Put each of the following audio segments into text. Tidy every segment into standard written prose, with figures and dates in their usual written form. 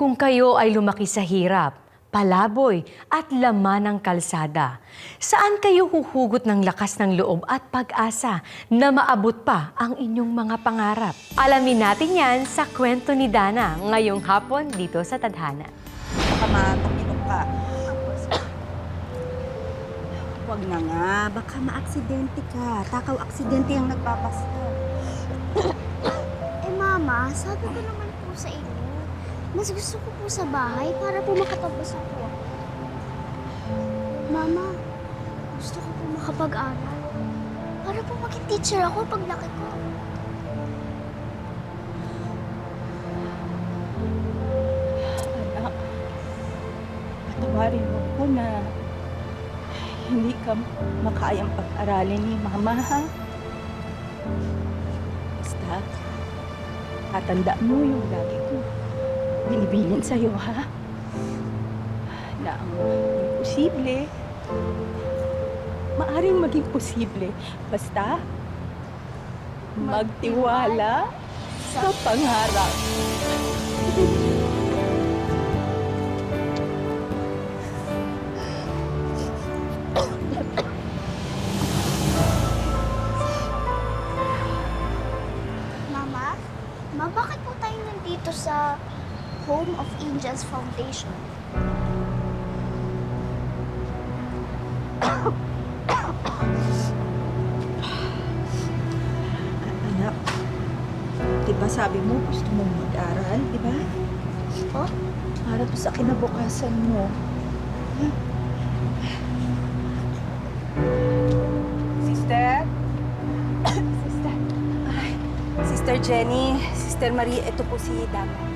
Kung kayo ay lumaki sa hirap, palaboy at laman ng kalsada, saan kayo huhugot ng lakas ng loob at pag-asa na maabot pa ang inyong mga pangarap? Alamin natin yan sa kwento ni Dana ngayong hapon dito sa Tadhana. Baka makapilok ka. Huwag na nga, baka maaksidente ka. Takaw aksidente ang nagpapasta. Mama, sabi ko naman po sa inyo, mas gusto ko po sa bahay para po makatapos ako. Mama, gusto ko po makapag-aral. Para po maging teacher ako pag laki ko. Anak, patawarin mo ko na hindi ka makayang pag-aralin ni Mama, ha? Basta, tatandaan mo yung lagi ko binibilin sa'yo, ha? Na ang imposible, maaring maging posible. Basta, magtiwala sa pangarap. Ma, bakit po tayo nandito sa Home of Angels Foundation? Anak, di ba sabi mo gusto mong mag-aral, di ba? Po? Para to sa kinabukasan mo. Sister? Sister? Ay, Sister Jenny, Sister Marie, ito po si Dana.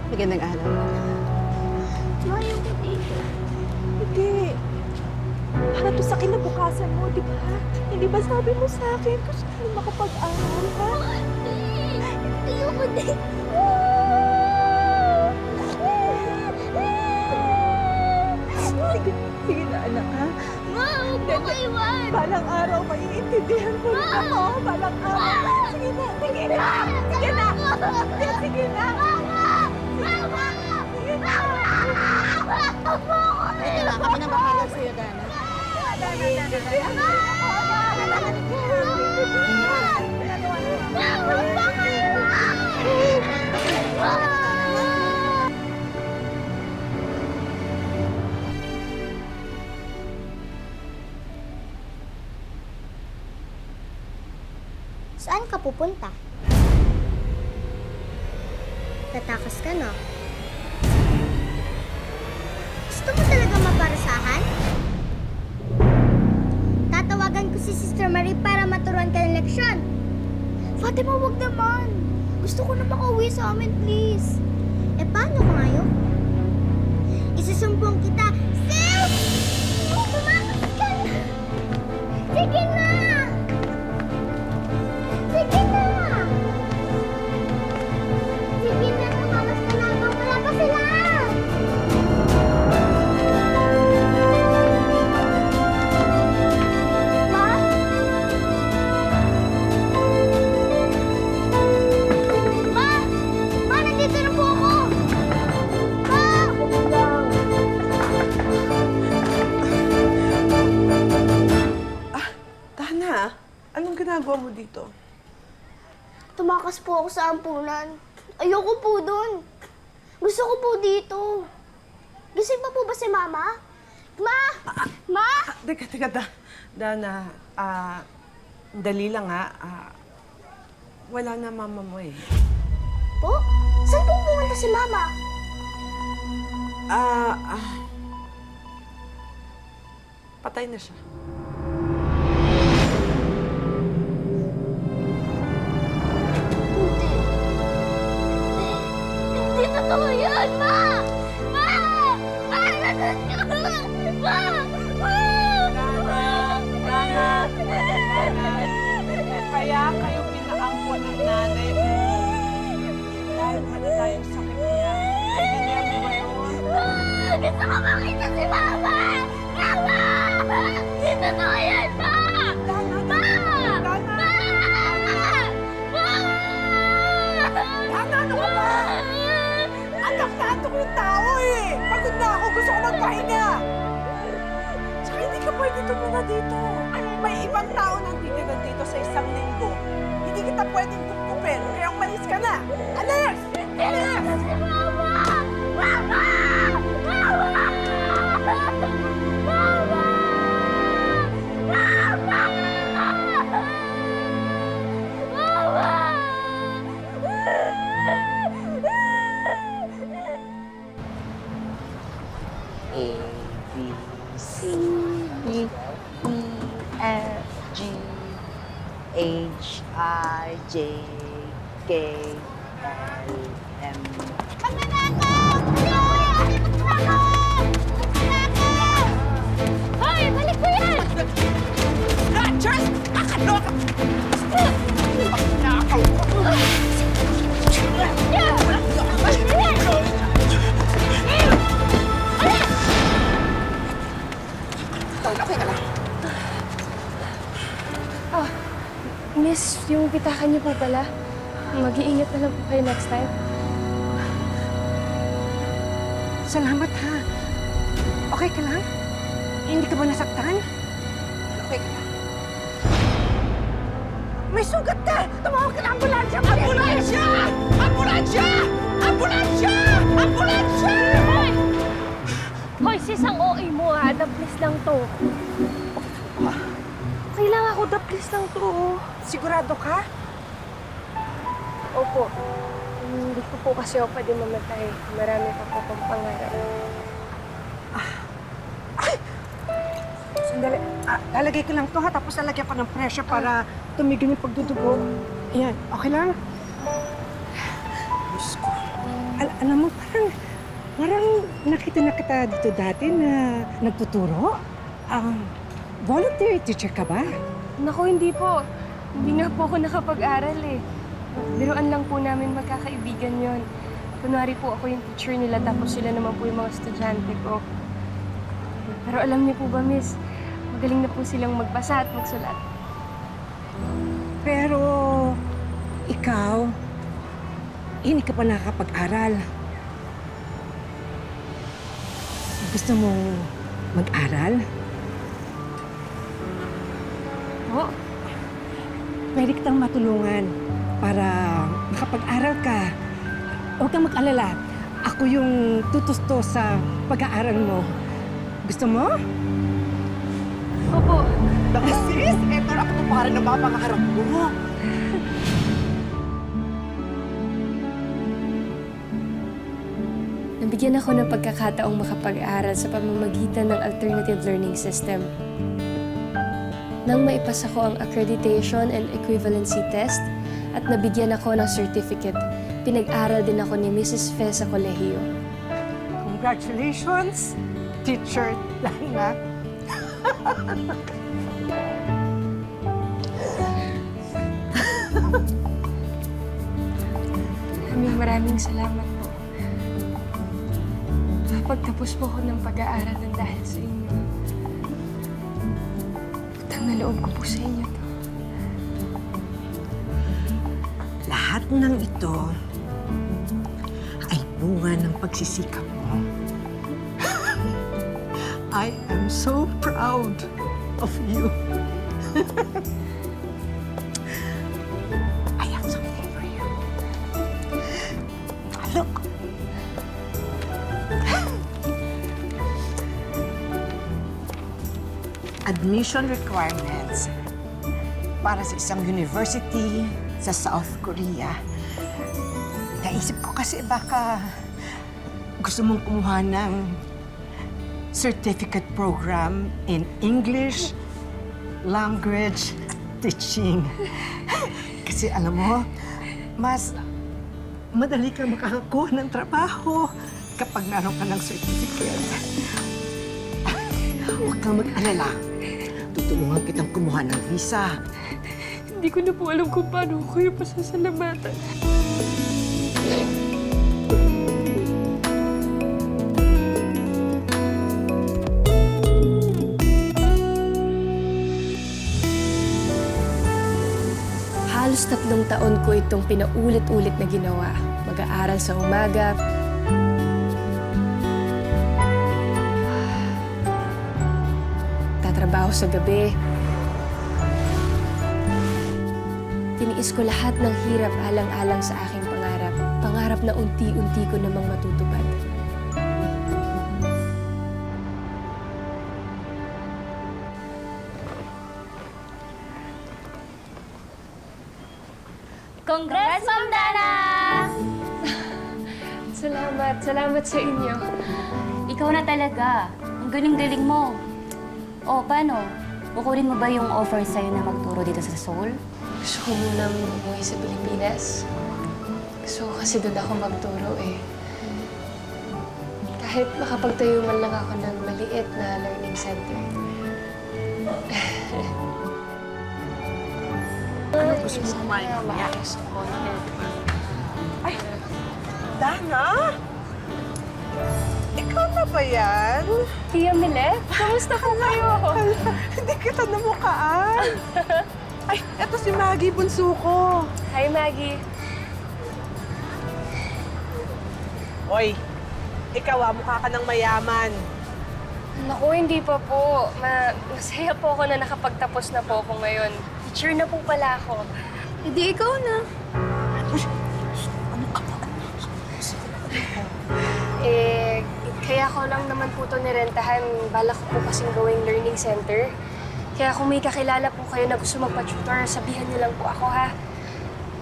Magandang araw. Mario po dito. Hindi. Para to sa kinabukasan mo, di ba? Hindi ba sabi mo sa akin gusto mo makapag-aral, ha? Ayoko din. Sige, sige na anak, ha? Ma, huwag mo ko iwan. Balang araw, maiintindihan mo rin ako. Balang araw. Sige na, sige na. Sige na. Sige na. Ito lang, kami na bahala sa'yo, Dana. Saan ka pupunta? Tatakas ka, no? Gusto mo talaga maparasahan? Tatawagan ko si Sister Marie para maturuan ka ng leksyon. Fatima, wag naman. Gusto ko na makauwi sa amin, please. Paano ko ngayon? Isusumbong kita. Sil! Tumakas ka na! Sige na! Sige na! Sige na, tumakas ka na habang wala pa sila! Ma? Ma! Ma, nandito na po ako! Ma! Dana, anong ginagawa mo dito? Tumakas po ako sa ampunan. Ayoko po dun. Gusto ko po dito. Gising pa po ba si Mama? Ma! Ma! Teka. Dana, dali lang ha. Wala na mama mo eh. Po? Saan po pumunta si Mama? Patay na siya. Hindi. Hindi totoo yan, Ma! Ma! Ma! Nasaan ka? Ma! Kaya kayo pinakampon ng nanay mo. Dahil malala yung sakit niya. Naintindihan mo ba yun? Gusto ko makita si Mama! Mama! Hindi totoo yan, Ma! Ma! Ma! Ma! Dana, ano ka ba? Anak yung tao eh. Pagod na ako. Gusto ko magpahinga. Tsaka hindi ka pwede tumira dito. May ibang tao nang titira dito sa isang linggo. Hindi kita pwedeng kupkupin. Kaya umalis ka na. Alis! Alis! Mama! Mama! Mama! Mama! Mama! A, B, C, D, E, F, G, H, I, J, K, L, M. Magnanakaw! Hoy! Magnanakaw! Magnanakaw! Hoy! Balik ko yan! Rogers! Kakaloka! Magnakaw! Miss, yung pitakan niyo po pala. Mag-iingat na lang po kayo next time. Salamat ha. Okay ka lang? Hindi ka ba nasaktan? Okay ka lang? May sugat ka! Tumawag ka ng ambulansya! Ambulansya! Ambulansya! Ambulansya! Ambulansya! Hoy! Hoy, sis, ang OA mo ha. Daplis lang to. Okay lang ako, daplis lang to. Sigurado ka? Opo. Hindi ko po kasi ako pwede mamatay. Marami pa po pang pangarap. Sandali. Lalagay ko lang to ha, tapos lalagyan ko ng pressure para tumigil yung pagdudugo. Ayan, okay lang? Diyos ko. Alam mo, parang nakita na kita dito dati na nagtuturo. Voluntary teacher ka ba? Naku, hindi po. Hindi nga po ako nakapag-aral eh. Biruan lang po namin magkakaibigan yon. Kunwari po ako yung teacher nila tapos sila naman po yung mga estudyante ko. Pero alam niyo po ba, miss, magaling na po silang magbasa at magsulat. Pero ikaw, hindi ka pa nakakapag-aral. Gusto mo mag-aral? Po? Pwede kitang matulungan para makapag-aral ka. Huwag kang mag-alala. Ako yung tutusto sa pag-aaral mo. Gusto mo? Opo. Naku sis, eto na ako para na mga pangarap mo. Nabigyan ako ng pagkakataong makapag-aral sa pamamagitan ng alternative learning system. Nang maipasa ko ang accreditation and equivalency test at nabigyan ako ng certificate, pinag-aral din ako ni Mrs. Fe sa kolehiyo. Congratulations, teacher Lana. Maraming salamat po. Pagtapos po ko ng pag-aaral ng dahil sa inyo. Utang na loob ko po sa inyo to. Lahat ng ito ay bunga ng pagsisikap mo. I am so proud of you. I have something for you. Look. Admission requirements para sa isang university sa South Korea. Naisip ko kasi baka gusto mong kumuha ng certificate program in English, language, teaching. Kasi alam mo, mas madali kang makakakuha ng trabaho kapag naroon ka ng certificate. Huwag kang mag-alala. Tutulungan kitang kumuha ng visa. Hindi ko na po alam kung paano ko kayo pasasalamatan. Halos 3 taon ko itong pinaulit-ulit na ginawa. Mag-aaral sa umaga, nagtatrabaho sa gabi. Tiniis ko lahat ng hirap alang-alang sa aking pangarap. Pangarap na unti-unti ko namang matutupad. Congrats, Ma'am Dana! Salamat sa inyo. Ikaw na talaga. Ang galing-galing mo. O, paano? Kukunin mo ba yung offer sa'yo na magturo dito sa Seoul? Gusto ko munang umuwi sa Pilipinas. Gusto ko kasi doon ako magturo eh. Kahit makapagtayo man lang ako ng maliit na learning center. Gusto mo kumain niya? Ay, Dana? Ikaw na ba yan? Tia Milet, kamusta po kayo? Hindi kita namukaan. Ay, eto si Maggie, bunso ko. Hi, Maggie. Oy, ikaw mukha ka ng mayaman. Naku, hindi pa po. Masaya po ako na nakapagtapos na po ako ngayon. Teacher na po pala ako. Hindi ikaw na. Eh, kaya ko lang naman po ito nirentahan. Balak ko po kasing gawing learning center. Kaya kung may kakilala po kayo na gusto magpa-tutor, sabihan niyo lang po ako, ha?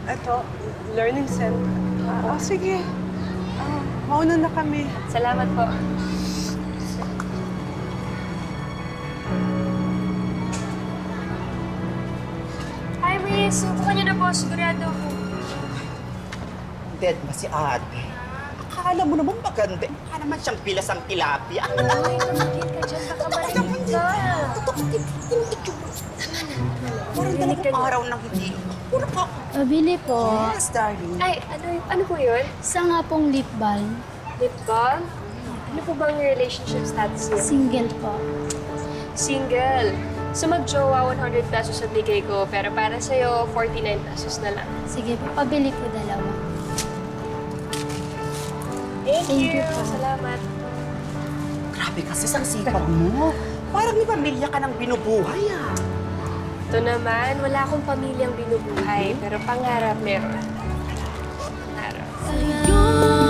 Eto, learning center. Sige. Mauna na kami. Salamat po. Hi, Miss. Subukan niyo na po. Sigurado ako. Dead ba si ate? Akala mo naman maganda. Akala naman siyang bilas ang tilapia. Ay, tumigil ka dyan. Baka marinig ka. Parang dalawang araw nang hindi. Puro ka. Pabili po. Yes, darling. Ay, ano po yun? Isa nga pong lip balm. Lip balm? Ano po bang relationship status niyo? Single po. Single. So mag-jowa, 100 pesos ang bigay ko. Pero para sa'yo, 49 pesos na lang. Sige po, pabili po dalawa. Thank you. Salamat. Grabe kasi sang sipag mo. Parang may pamilya ka ng binubuhay Ito naman, wala akong pamilyang binubuhay. Pero pangarap meron. Pangarap. Sa'yo